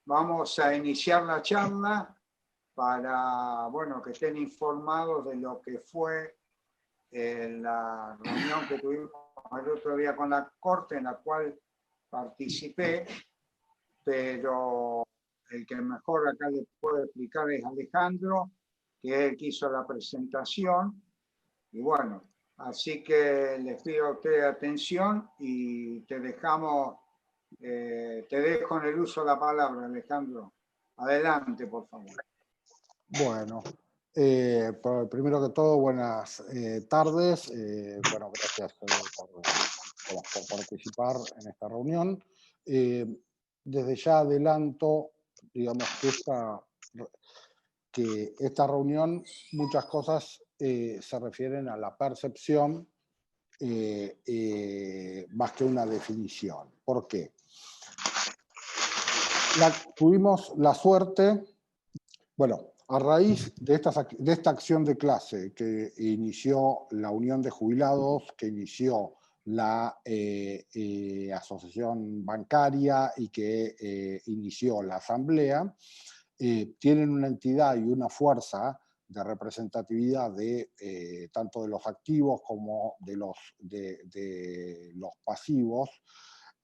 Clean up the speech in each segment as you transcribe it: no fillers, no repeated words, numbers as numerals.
Vamos a iniciar la charla para, bueno, que estén informados de lo que fue la reunión que tuvimos el otro día con la Corte, en la cual participé, pero el que mejor acá les puede explicar es Alejandro, que es el que hizo la presentación. Y bueno, así que les pido a ustedes atención y te dejo en el uso de la palabra, Alejandro. Adelante, por favor. Bueno, primero que todo, buenas tardes. Bueno, gracias por participar en esta reunión. Desde ya adelanto, digamos, que esta reunión, muchas cosas se refieren a la percepción más que una definición. ¿Por qué? Tuvimos la suerte, bueno, a raíz de esta acción de clase que inició la Unión de Jubilados, que inició la Asociación Bancaria y que inició la Asamblea, tienen una entidad y una fuerza de representatividad tanto de los activos como de los pasivos,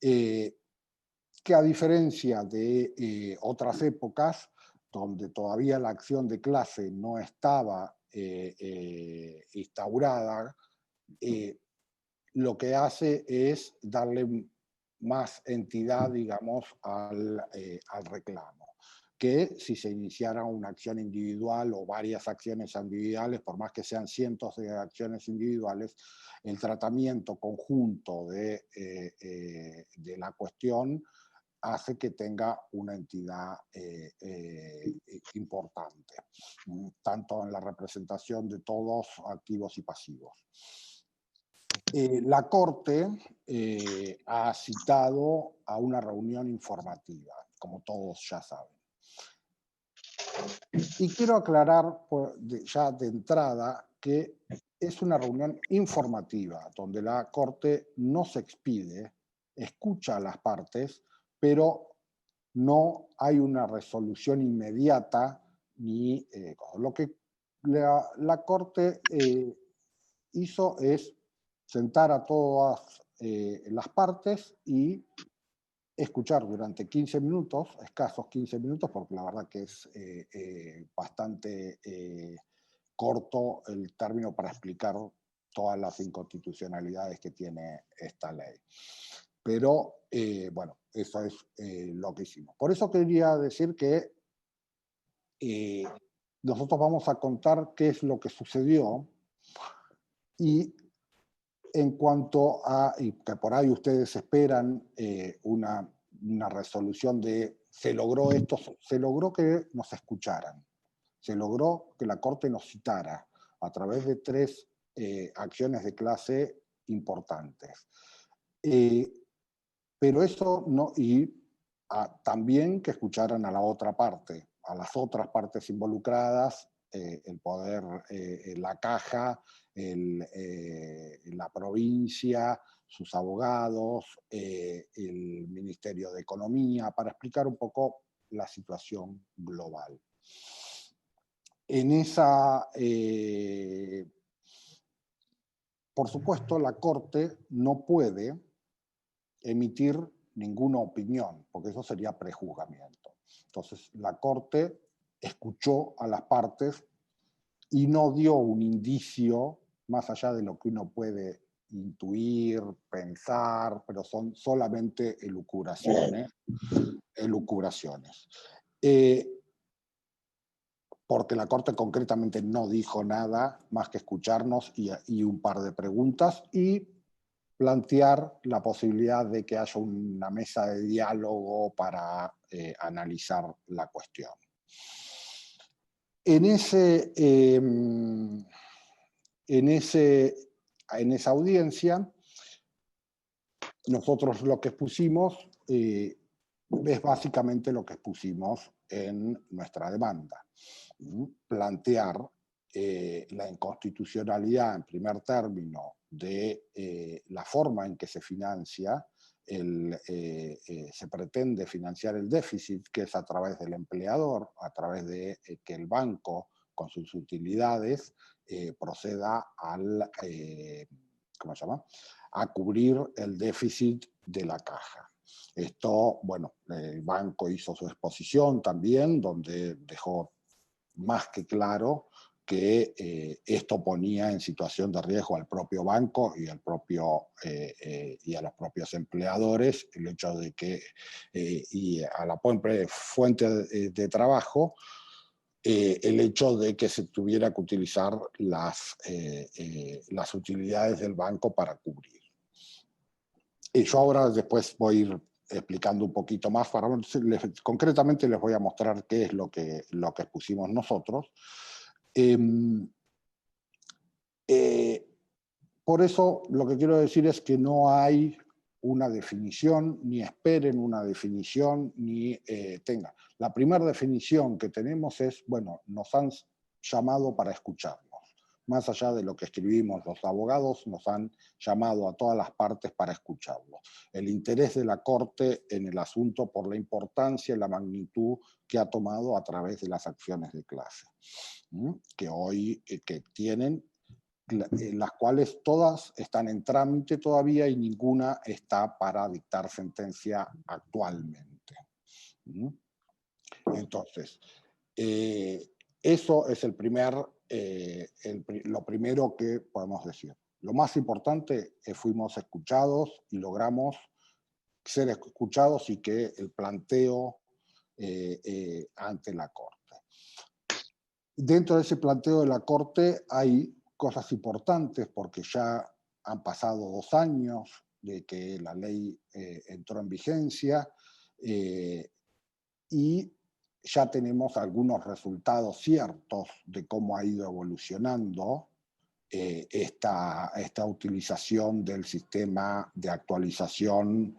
que a diferencia de otras épocas, donde todavía la acción de clase no estaba instaurada, lo que hace es darle más entidad, digamos, al reclamo, que si se iniciara una acción individual o varias acciones individuales, por más que sean cientos de acciones individuales, el tratamiento conjunto de la cuestión hace que tenga una entidad importante, tanto en la representación de todos activos y pasivos. La Corte ha citado a una reunión informativa, como todos ya saben. Y quiero aclarar ya de entrada que es una reunión informativa, donde la Corte no se expide, escucha a las partes, pero no hay una resolución inmediata ni lo que la Corte hizo es sentar a todas las partes y escuchar durante 15 minutos, escasos 15 minutos, porque la verdad que es bastante corto el término para explicar todas las inconstitucionalidades que tiene esta ley. Pero, bueno, eso es lo que hicimos. Por eso quería decir que nosotros vamos a contar qué es lo que sucedió y en cuanto a, y que por ahí ustedes esperan una resolución de se logró esto, se logró que nos escucharan, se logró que la Corte nos citara a través de 3 acciones de clase importantes. Pero eso no, y también que escucharan a la otra parte, a las otras partes involucradas, el poder, la caja, la provincia, sus abogados, el Ministerio de Economía, para explicar un poco la situación global. En esa, por supuesto, la Corte no puede emitir ninguna opinión, porque eso sería prejuzgamiento. Entonces, la Corte escuchó a las partes y no dio un indicio más allá de lo que uno puede intuir, pensar, pero son solamente elucubraciones. Porque la Corte concretamente no dijo nada más que escucharnos y un par de preguntas y plantear la posibilidad de que haya una mesa de diálogo para analizar la cuestión. En esa audiencia, nosotros lo que expusimos es básicamente lo que expusimos en nuestra demanda. Plantear la inconstitucionalidad en primer término de la forma en que se financia se pretende financiar el déficit, que es a través del empleador, a través de que el banco, con sus utilidades, proceda ¿cómo se llama?, a cubrir el déficit de la caja. Esto, bueno, el banco hizo su exposición también, donde dejó más que claro que esto ponía en situación de riesgo al propio banco y, y a los propios empleadores, el hecho de que, y a la fuente de trabajo, el hecho de que se tuviera que utilizar las utilidades del banco para cubrir. Y yo ahora después voy a ir explicando un poquito más, concretamente les voy a mostrar qué es lo que pusimos nosotros. Por eso lo que quiero decir es que no hay una definición, ni esperen una definición, ni tengan. La primera definición que tenemos es, bueno, nos han llamado para escucharnos. Más allá de lo que escribimos, los abogados nos han llamado a todas las partes para escucharlos. El interés de la Corte en el asunto por la importancia y la magnitud que ha tomado a través de las acciones de clase, que hoy que tienen, las cuales todas están en trámite todavía y ninguna está para dictar sentencia actualmente. Entonces, eso es lo primero que podemos decir. Lo más importante es que fuimos escuchados y logramos ser escuchados y que el planteo ante la Corte. Dentro de ese planteo de la Corte hay cosas importantes porque ya han pasado 2 años de que la ley entró en vigencia y ya tenemos algunos resultados ciertos de cómo ha ido evolucionando esta utilización del sistema de actualización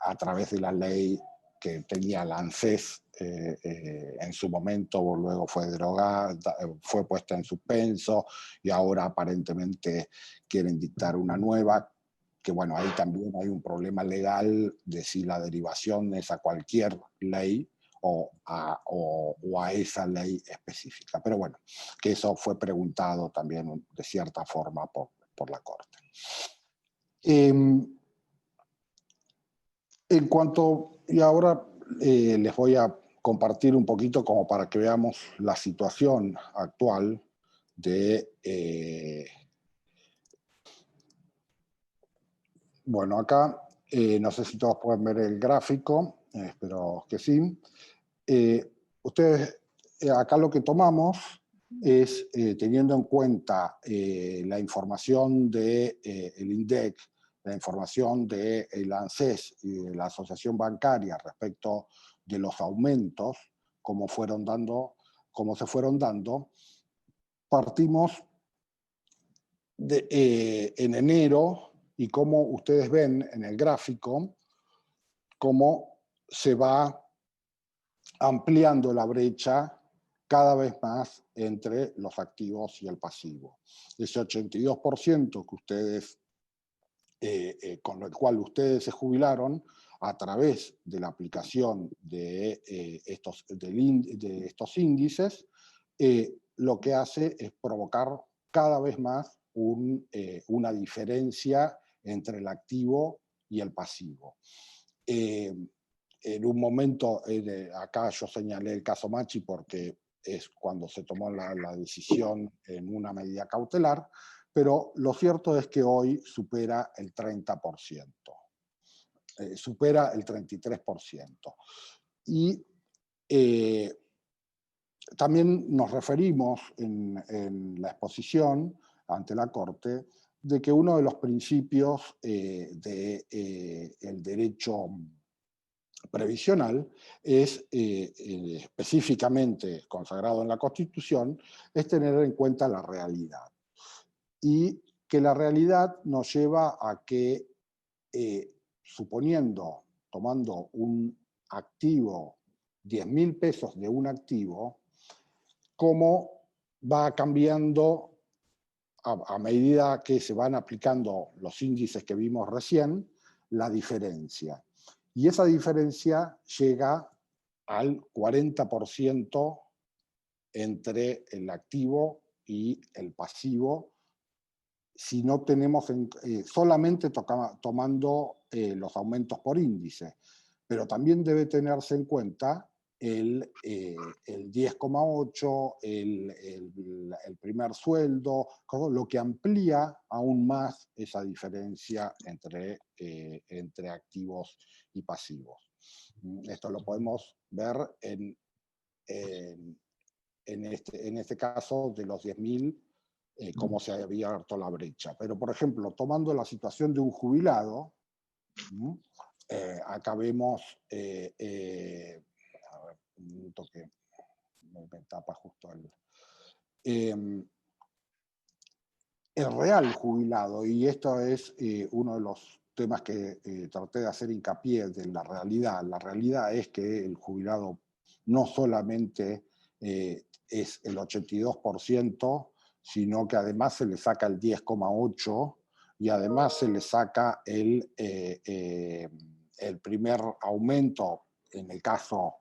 a través de la ley que tenía la ANSES en su momento, luego fue derogada, fue puesta en suspenso y ahora aparentemente quieren dictar una nueva, que bueno, ahí también hay un problema legal de si la derivación es a cualquier ley o a esa ley específica. Pero bueno, que eso fue preguntado también de cierta forma por la Corte. En cuanto, y ahora les voy a compartir un poquito como para que veamos la situación actual de... bueno, acá no sé si todos pueden ver el gráfico, espero que sí. Ustedes, acá lo que tomamos es, teniendo en cuenta la información del INDEC, la información del ANSES y de la Asociación Bancaria respecto de los aumentos, cómo se fueron dando, partimos en enero y como ustedes ven en el gráfico, cómo se va ampliando la brecha cada vez más entre los activos y el pasivo. Ese 82% que ustedes, con el cual ustedes se jubilaron a través de la aplicación de estos índices, lo que hace es provocar cada vez más una diferencia entre el activo y el pasivo. En un momento, acá yo señalé el caso Machi porque es cuando se tomó la decisión en una medida cautelar, pero lo cierto es que hoy supera el 30%, supera el 33%. Y también nos referimos en la exposición ante la Corte de que uno de los principios del derecho previsional es específicamente consagrado en la Constitución, es tener en cuenta la realidad. Y que la realidad nos lleva a que, suponiendo, tomando un activo, 10.000 pesos de un activo, cómo va cambiando a medida que se van aplicando los índices que vimos recién, la diferencia. Y esa diferencia llega al 40% entre el activo y el pasivo, si no tenemos solamente tomando los aumentos por índice. Pero también debe tenerse en cuenta el 10,8, el primer sueldo, lo que amplía aún más esa diferencia entre activos y pasivos. Esto lo podemos ver en este caso de los 10.000, cómo se había abierto la brecha. Pero, por ejemplo, tomando la situación de un jubilado, acá vemos, a ver, un minuto que me tapa justo el real jubilado, y esto es uno de los temas que traté de hacer hincapié de la realidad. La realidad es que el jubilado no solamente es el 82%, sino que además se le saca el 10,8% y además se le saca el primer aumento en el caso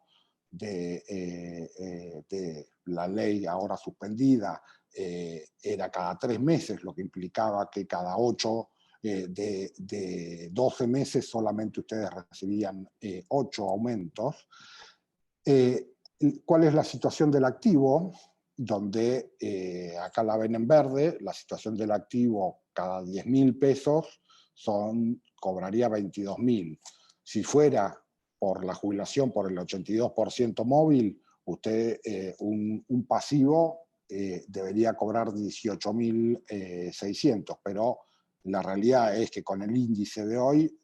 de la ley ahora suspendida, era cada 3 meses, lo que implicaba que cada 8 de 12 meses solamente ustedes recibían 8 aumentos. ¿Cuál es la situación del activo? Donde acá la ven en verde, la situación del activo cada 10.000 pesos cobraría 22.000. Si fuera por la jubilación por el 82% móvil, usted un pasivo debería cobrar 18.600, pero la realidad es que con el índice de hoy,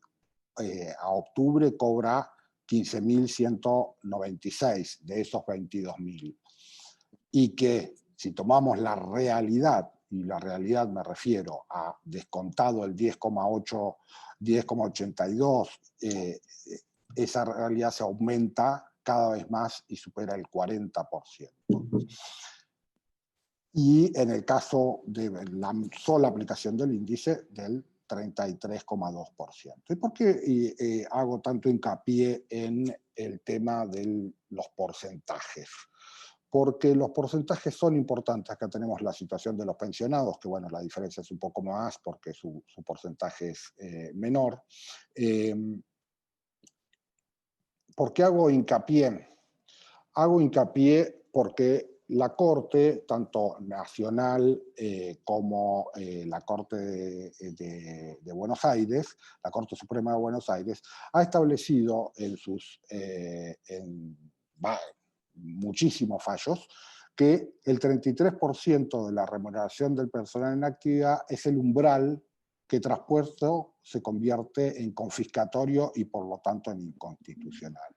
a octubre cobra 15.196 de esos 22.000. Y que si tomamos la realidad, y la realidad me refiero a descontado el 10,8, 10,82, esa realidad se aumenta cada vez más y supera el 40%. Y en el caso de la sola aplicación del índice, del 33,2%. ¿Y por qué hago tanto hincapié en el tema de los porcentajes? Porque los porcentajes son importantes. Acá tenemos la situación de los pensionados, que bueno, la diferencia es un poco más porque su porcentaje es menor. ¿Por qué hago hincapié? Hago hincapié porque la Corte, tanto nacional como la Corte de Buenos Aires, la Corte Suprema de Buenos Aires, ha establecido en muchísimos fallos que el 33% de la remuneración del personal en actividad es el umbral que traspuesto se convierte en confiscatorio y por lo tanto en inconstitucional.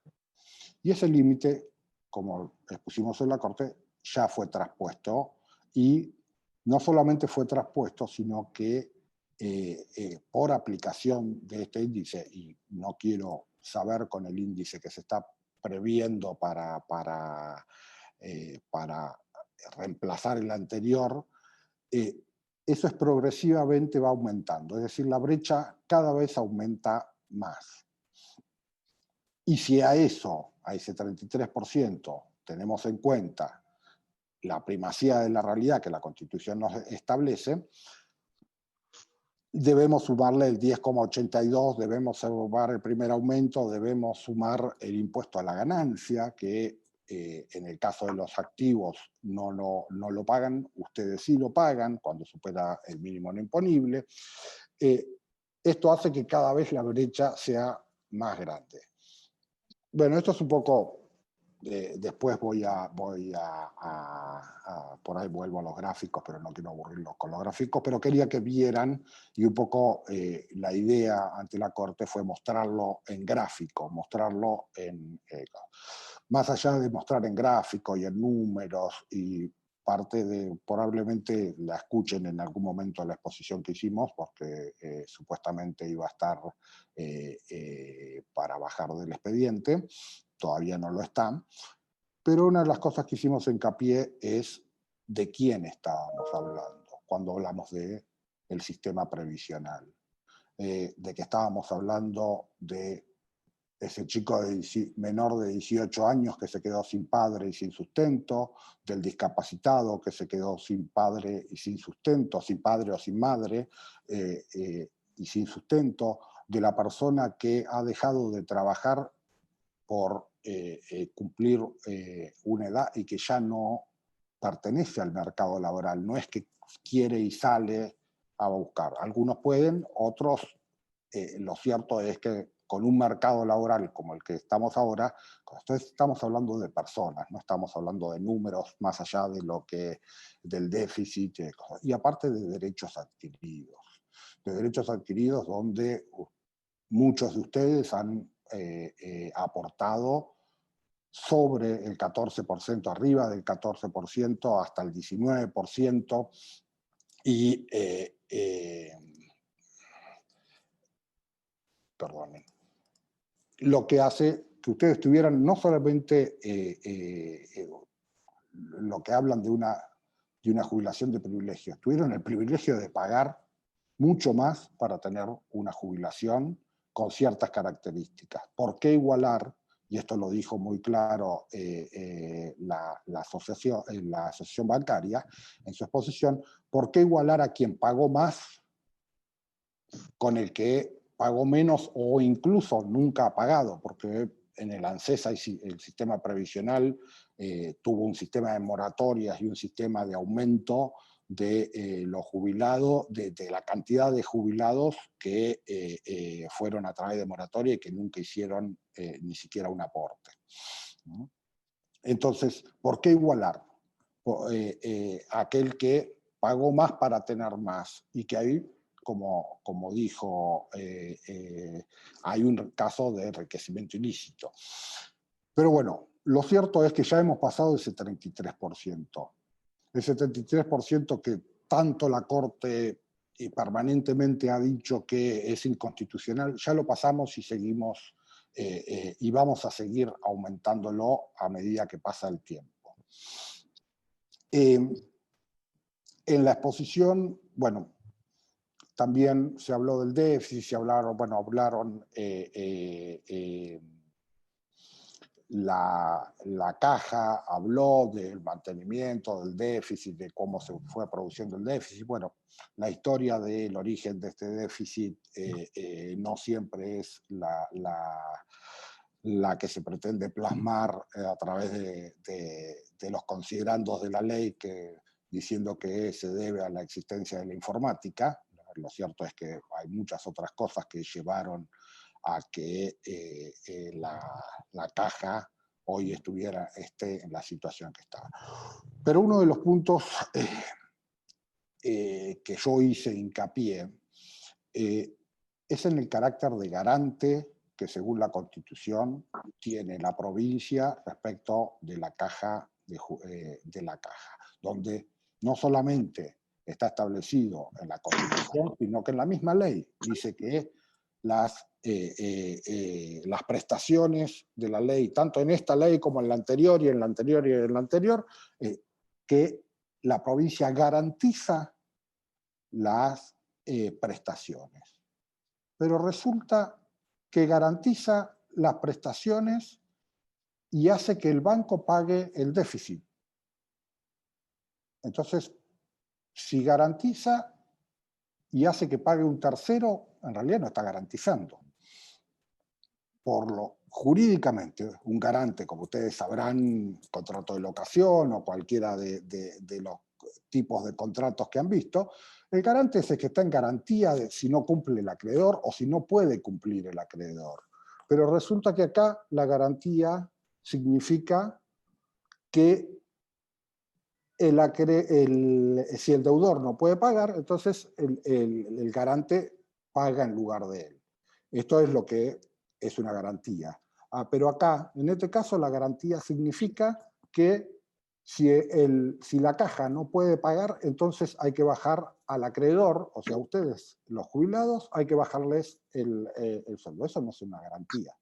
Y ese límite, como expusimos en la Corte, ya fue traspuesto, y no solamente fue traspuesto, sino que por aplicación de este índice, y no quiero saber con el índice que se está previendo para reemplazar el anterior, eso es progresivamente va aumentando, es decir, la brecha cada vez aumenta más. Y si a eso, a ese 33%, tenemos en cuenta la primacía de la realidad que la Constitución nos establece, debemos sumarle el 10,82, debemos sumar el primer aumento, debemos sumar el impuesto a la ganancia, que en el caso de los activos no lo pagan, ustedes sí lo pagan cuando supera el mínimo no imponible. Esto hace que cada vez la brecha sea más grande. Bueno, esto es un poco, después voy a por ahí vuelvo a los gráficos, pero no quiero aburrirlos con los gráficos, pero quería que vieran, y un poco la idea ante la Corte fue mostrarlo en gráfico, mostrarlo más allá de mostrar en gráfico y en números, y parte de, probablemente la escuchen en algún momento de la exposición que hicimos, porque supuestamente iba a estar para bajar del expediente, todavía no lo está, pero una de las cosas que hicimos hincapié es de quién estábamos hablando. cuando hablamos del sistema previsional. De que estábamos hablando de ese chico menor de 18 años que se quedó sin padre y sin sustento, del discapacitado que se quedó sin padre y sin sustento, sin padre o sin madre y sin sustento, de la persona que ha dejado de trabajar por cumplir una edad y que ya no pertenece al mercado laboral, no es que quiere y sale a buscar. Algunos pueden, otros, lo cierto es que con un mercado laboral como el que estamos ahora, estamos hablando de personas, no estamos hablando de números más allá de lo que, del déficit, y aparte de derechos adquiridos donde muchos de ustedes han aportado sobre el 14%, arriba del 14%, hasta el 19%, y perdonen, lo que hace que ustedes tuvieran no solamente lo que hablan de una jubilación de privilegios, tuvieron el privilegio de pagar mucho más para tener una jubilación con ciertas características. ¿Por qué igualar? Y esto lo dijo muy claro la asociación bancaria en su exposición, ¿por qué igualar a quien pagó más con el que pagó menos o incluso nunca ha pagado? Porque en el ANSES el sistema previsional tuvo un sistema de moratorias y un sistema de aumento de los jubilados, de la cantidad de jubilados que fueron a través de moratoria y que nunca hicieron ni siquiera un aporte. ¿No? Entonces, ¿por qué igualar? Aquel que pagó más para tener más y que ahí, como dijo, hay un caso de enriquecimiento ilícito. Pero bueno, lo cierto es que ya hemos pasado ese 33%. Ese 33% que tanto la Corte permanentemente ha dicho que es inconstitucional, ya lo pasamos y seguimos y vamos a seguir aumentándolo a medida que pasa el tiempo. En la exposición, también se habló del déficit, hablaron la caja, habló del mantenimiento del déficit, de cómo se fue produciendo el déficit. Bueno, la historia del origen de este déficit no siempre es la que se pretende plasmar a través de los considerandos de la ley, diciendo que se debe a la existencia de la informática. Lo cierto es que hay muchas otras cosas que llevaron a que la caja hoy esté en la situación que está. Pero uno de los puntos que yo hice hincapié es en el carácter de garante que según la Constitución tiene la provincia respecto de la caja, donde no solamente está establecido en la Constitución, sino que en la misma ley dice que las prestaciones de la ley, tanto en esta ley como en la anterior y en la anterior y en la anterior, que la provincia garantiza las prestaciones. Pero resulta que garantiza las prestaciones y hace que el banco pague el déficit. Entonces, si garantiza y hace que pague un tercero, en realidad no está garantizando. Jurídicamente, un garante, como ustedes sabrán, contrato de locación o cualquiera de los tipos de contratos que han visto, el garante es el que está en garantía de si no cumple el acreedor o si no puede cumplir el acreedor. Pero resulta que acá la garantía significa que si el deudor no puede pagar, entonces el garante paga en lugar de él. Esto es lo que es una garantía. Pero acá, en este caso, la garantía significa que si la caja no puede pagar, entonces hay que bajar al acreedor, o sea, a ustedes, los jubilados, hay que bajarles el sueldo. Eso no es una garantía.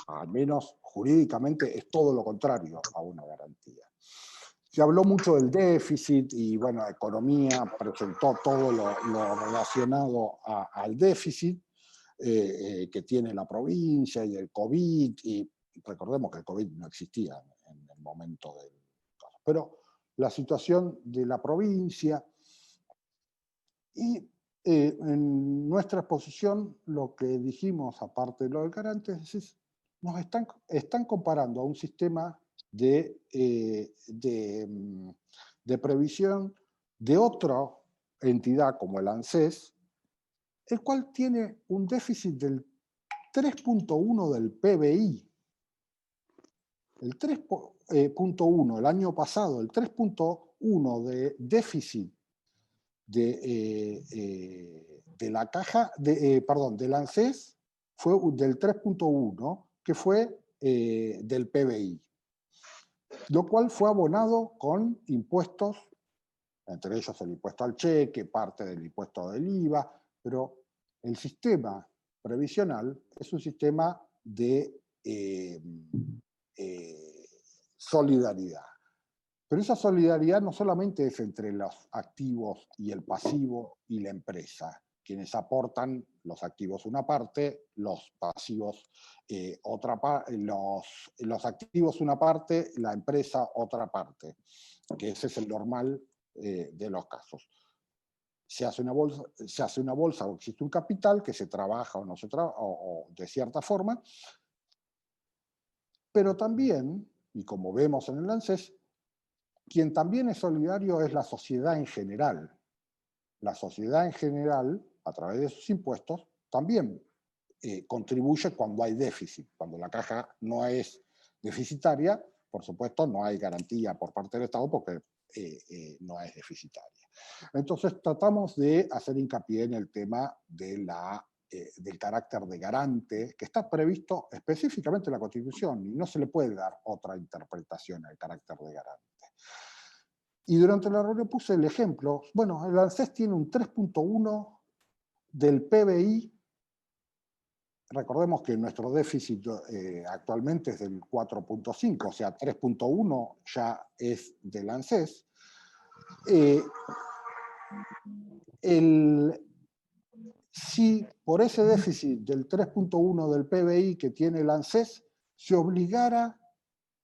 Al menos jurídicamente es todo lo contrario a una garantía. Se habló mucho del déficit y, bueno, Economía presentó todo lo relacionado al déficit que tiene la provincia y el COVID, y recordemos que el COVID no existía en el momento del caso. Pero la situación de la provincia y en nuestra exposición lo que dijimos, aparte de lo del garantes, es nos están comparando a un sistema de previsión de otra entidad como el ANSES, el cual tiene un déficit del 3.1 del PBI. El 3.1 el año pasado, el 3.1 de déficit de la caja, del ANSES fue del 3.1, que fue del PBI, lo cual fue abonado con impuestos, entre ellos el impuesto al cheque, parte del impuesto del IVA, pero el sistema previsional es un sistema de solidaridad. Pero esa solidaridad no solamente es entre los activos y el pasivo y la empresa, quienes aportan los activos una parte, los pasivos otra parte, los activos una parte, la empresa otra parte, que ese es el normal de los casos. Se hace una bolsa o existe un capital que se trabaja o no se trabaja, o de cierta forma, pero también, y como vemos en el ANSES, quien también es solidario es la sociedad en general. La sociedad en general, a través de sus impuestos, también contribuye cuando hay déficit. Cuando la caja no es deficitaria, por supuesto, no hay garantía por parte del Estado porque no es deficitaria. Entonces, tratamos de hacer hincapié en el tema de del carácter de garante, que está previsto específicamente en la Constitución y no se le puede dar otra interpretación al carácter de garante. Y durante la reunión puse el ejemplo, bueno, el ANSES tiene un 3.1 del PBI, recordemos que nuestro déficit actualmente es del 4.5, o sea, 3.1 ya es del ANSES. Si por ese déficit del 3.1 del PBI que tiene el ANSES se obligara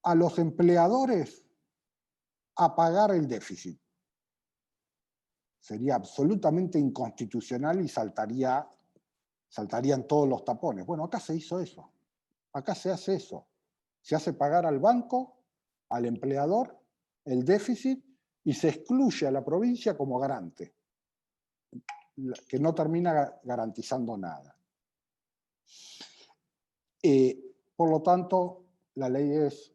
a los empleadores a pagar el déficit, sería absolutamente inconstitucional y saltarían todos los tapones. Bueno, acá se hizo eso. Acá se hace eso. Se hace pagar al banco, al empleador, el déficit y se excluye a la provincia como garante, que no termina garantizando nada. Por lo tanto, la ley es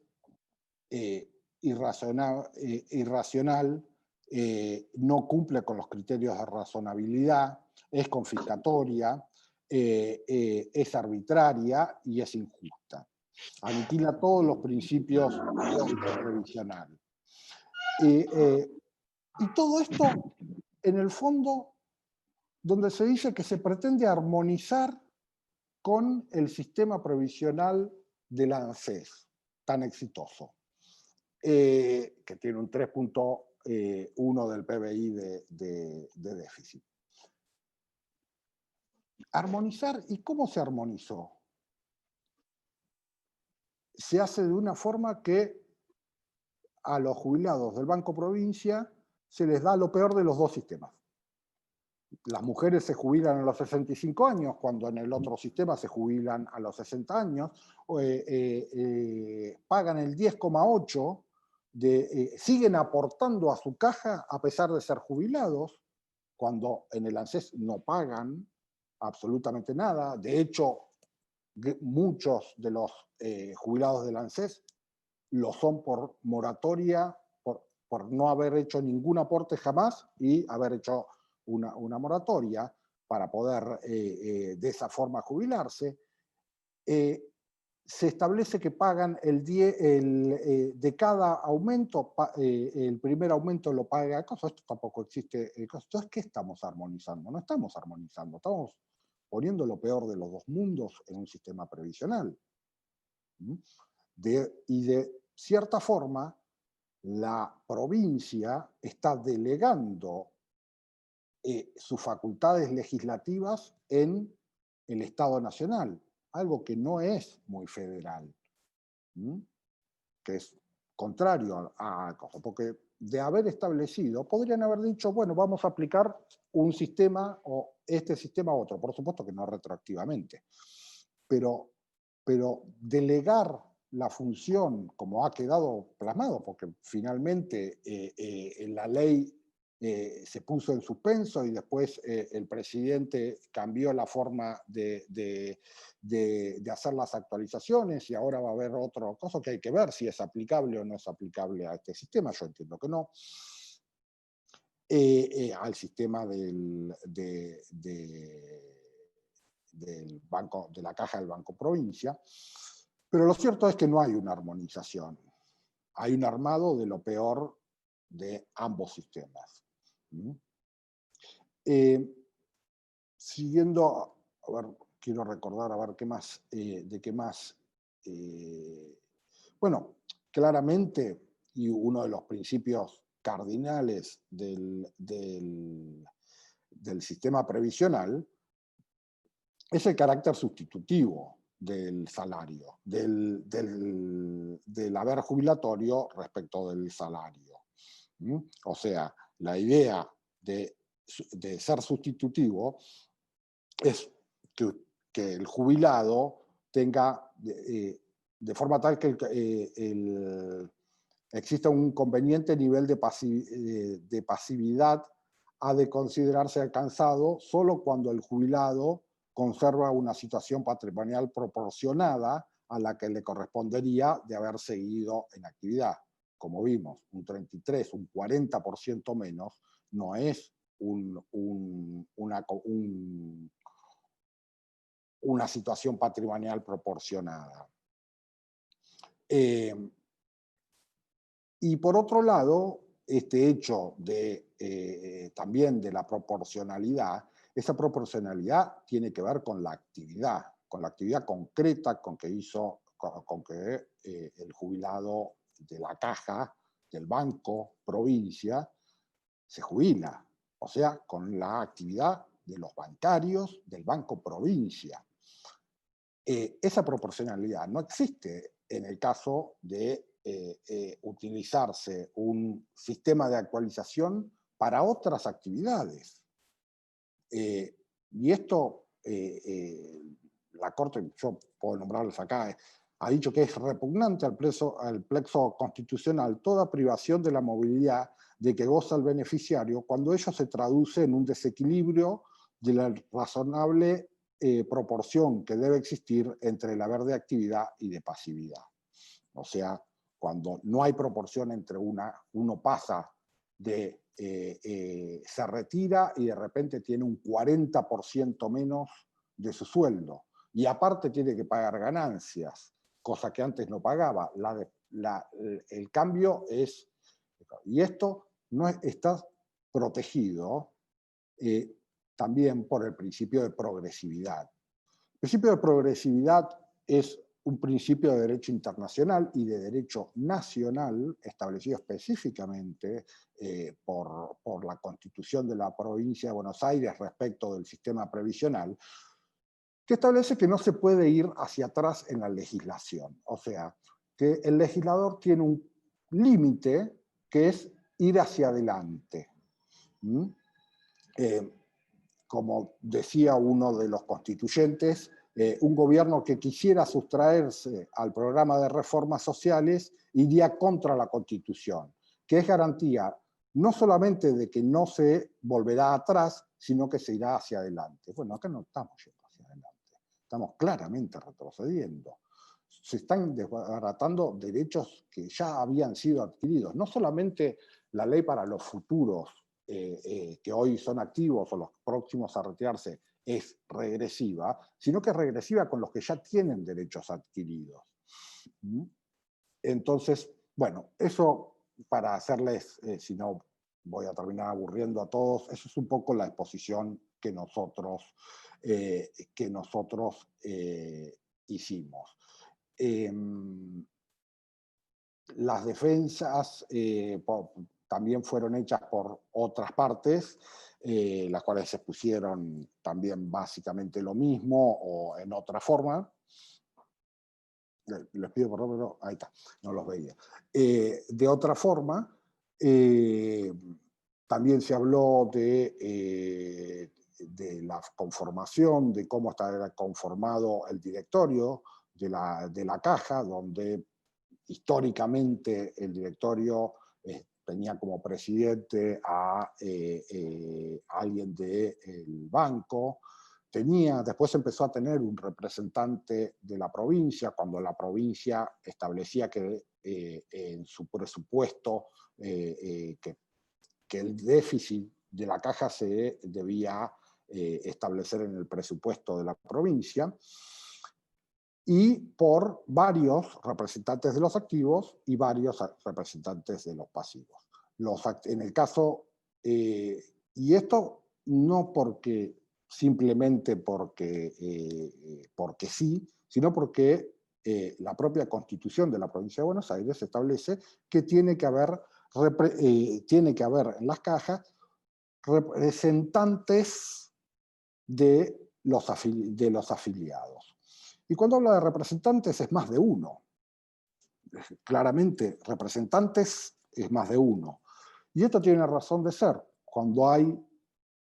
irracional, no cumple con los criterios de razonabilidad, es confiscatoria, es arbitraria y es injusta. Aniquila todos los principios previsionales. Y todo esto, en el fondo, donde se dice que se pretende armonizar con el sistema previsional del ANSES, tan exitoso, que tiene un 3.1 del PBI de déficit. Armonizar, ¿y cómo se armonizó? Se hace de una forma que a los jubilados del Banco Provincia se les da lo peor de los dos sistemas. Las mujeres se jubilan a los 65 años, cuando en el otro sistema se jubilan a los 60 años, pagan el 10,8%, siguen aportando a su caja a pesar de ser jubilados, cuando en el ANSES no pagan absolutamente nada. De hecho, muchos de los jubilados del ANSES lo son por moratoria, por no haber hecho ningún aporte jamás y haber hecho una moratoria para poder de esa forma jubilarse. Se establece que pagan de cada aumento, el primer aumento lo paga a costo. Esto tampoco existe. Entonces, ¿qué estamos armonizando? No estamos armonizando, estamos poniendo lo peor de los dos mundos en un sistema previsional. Y de cierta forma, la provincia está delegando sus facultades legislativas en el Estado Nacional, algo que no es muy federal, que es contrario a cosas, porque de haber establecido, podrían haber dicho, bueno, vamos a aplicar un sistema o este sistema a otro, por supuesto que no retroactivamente, pero delegar la función, como ha quedado plasmado, porque finalmente la ley se puso en suspenso y después el presidente cambió la forma de hacer las actualizaciones y ahora va a haber otra cosa que hay que ver si es aplicable o no es aplicable a este sistema. Yo entiendo que no. Al sistema del banco, de la caja del Banco Provincia. Pero lo cierto es que no hay una armonización. Hay un armado de lo peor de ambos sistemas. Siguiendo, a ver, quiero recordar, a ver qué más, de qué más. Bueno, claramente, y uno de los principios cardinales del sistema previsional es el carácter sustitutivo del salario, del haber jubilatorio respecto del salario. O sea, la idea de ser sustitutivo es que el jubilado tenga, de forma tal que exista un conveniente nivel de pasividad, ha de considerarse alcanzado solo cuando el jubilado conserva una situación patrimonial proporcionada a la que le correspondería de haber seguido en actividad. Como vimos, un 33, un 40% menos no es una situación patrimonial proporcionada. Y por otro lado, este hecho también de la proporcionalidad, esa proporcionalidad tiene que ver con la actividad concreta con que el jubilado de la caja, del banco, provincia, se jubila. O sea, con la actividad de los bancarios del banco provincia. Esa proporcionalidad no existe en el caso de utilizarse un sistema de actualización para otras actividades. Y esto, la Corte, yo puedo nombrarlos acá, ha dicho que es repugnante al plexo constitucional toda privación de la movilidad de que goza el beneficiario cuando ello se traduce en un desequilibrio de la razonable proporción que debe existir entre el haber de actividad y de pasividad. O sea, cuando no hay proporción entre uno pasa se retira y de repente tiene un 40% menos de su sueldo. Y aparte tiene que pagar ganancias, cosa que antes no pagaba. El cambio es... Y esto no está protegido también por el principio de progresividad. El principio de progresividad es un principio de derecho internacional y de derecho nacional establecido específicamente por la Constitución de la Provincia de Buenos Aires respecto del sistema previsional, que establece que no se puede ir hacia atrás en la legislación. O sea, que el legislador tiene un límite que es ir hacia adelante. Como decía uno de los constituyentes, un gobierno que quisiera sustraerse al programa de reformas sociales iría contra la Constitución, que es garantía no solamente de que no se volverá atrás, sino que se irá hacia adelante. Bueno, acá no estamos yendo hacia adelante, estamos claramente retrocediendo. Se están desbaratando derechos que ya habían sido adquiridos, no solamente la ley para los futuros que hoy son activos o los próximos a retirarse es regresiva, sino que es regresiva con los que ya tienen derechos adquiridos. Entonces, bueno, eso para hacerles, si no voy a terminar aburriendo a todos, eso es un poco la exposición que nosotros hicimos. las defensas también fueron hechas por otras partes, las cuales se pusieron también básicamente lo mismo o en otra forma. Les pido perdón, pero ahí está, no los veía. De otra forma, también se habló de la conformación, de cómo estaba conformado el directorio de la caja, donde históricamente el directorio tenía como presidente a alguien del banco. Después empezó a tener un representante de la provincia, cuando la provincia establecía que en su presupuesto que el déficit de la caja se debía establecer en el presupuesto de la provincia, y por varios representantes de los activos y varios representantes de los pasivos. En el caso, y esto no simplemente porque sí, sino porque la propia Constitución de la Provincia de Buenos Aires establece que tiene que haber en las cajas representantes de los afiliados. Y cuando habla de representantes es más de uno. Claramente, representantes es más de uno. Y esto tiene razón de ser. Cuando hay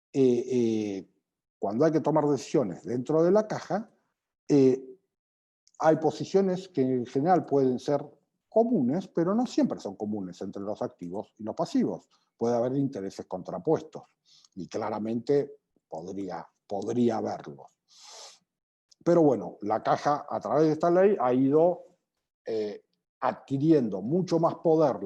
que tomar decisiones dentro de la caja, hay posiciones que en general pueden ser comunes, pero no siempre son comunes entre los activos y los pasivos. Puede haber intereses contrapuestos. Y claramente podría haberlos. Pero bueno, la caja a través de esta ley ha ido adquiriendo mucho más poder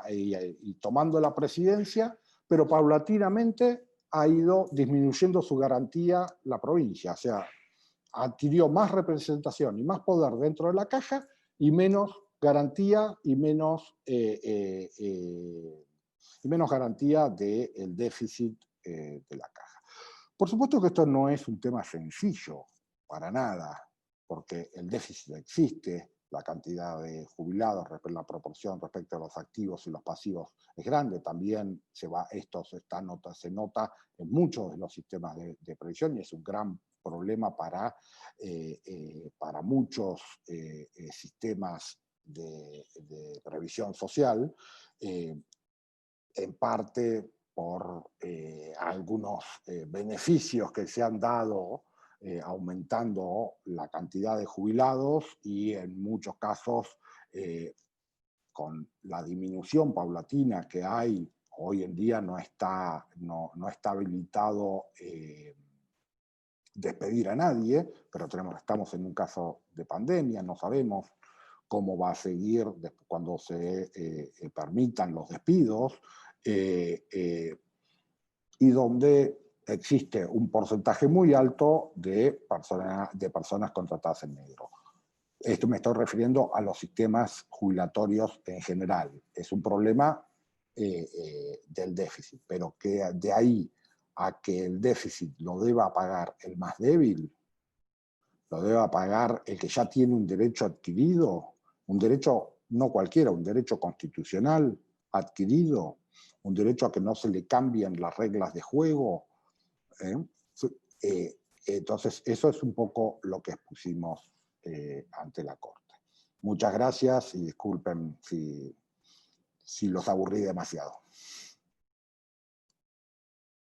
y tomando la presidencia, pero paulatinamente ha ido disminuyendo su garantía la provincia. O sea, adquirió más representación y más poder dentro de la caja y menos garantía y menos garantía del déficit de la caja. Por supuesto que esto no es un tema sencillo, para nada, porque el déficit existe, la cantidad de jubilados, la proporción respecto a los activos y los pasivos es grande. También se nota en muchos de los sistemas de previsión y es un gran problema para muchos sistemas de previsión social, en parte por algunos beneficios que se han dado aumentando la cantidad de jubilados y en muchos casos con la disminución paulatina que hay hoy en día no está habilitado despedir a nadie, pero estamos en un caso de pandemia, no sabemos cómo va a seguir cuando se permitan los despidos, y donde existe un porcentaje muy alto de personas contratadas en negro. Esto me estoy refiriendo a los sistemas jubilatorios en general. Es un problema del déficit, pero que de ahí a que el déficit lo deba pagar el más débil, lo deba pagar el que ya tiene un derecho adquirido, un derecho no cualquiera, un derecho constitucional adquirido, un derecho a que no se le cambien las reglas de juego. Entonces, eso es un poco lo que expusimos ante la Corte. Muchas gracias y disculpen si los aburrí demasiado.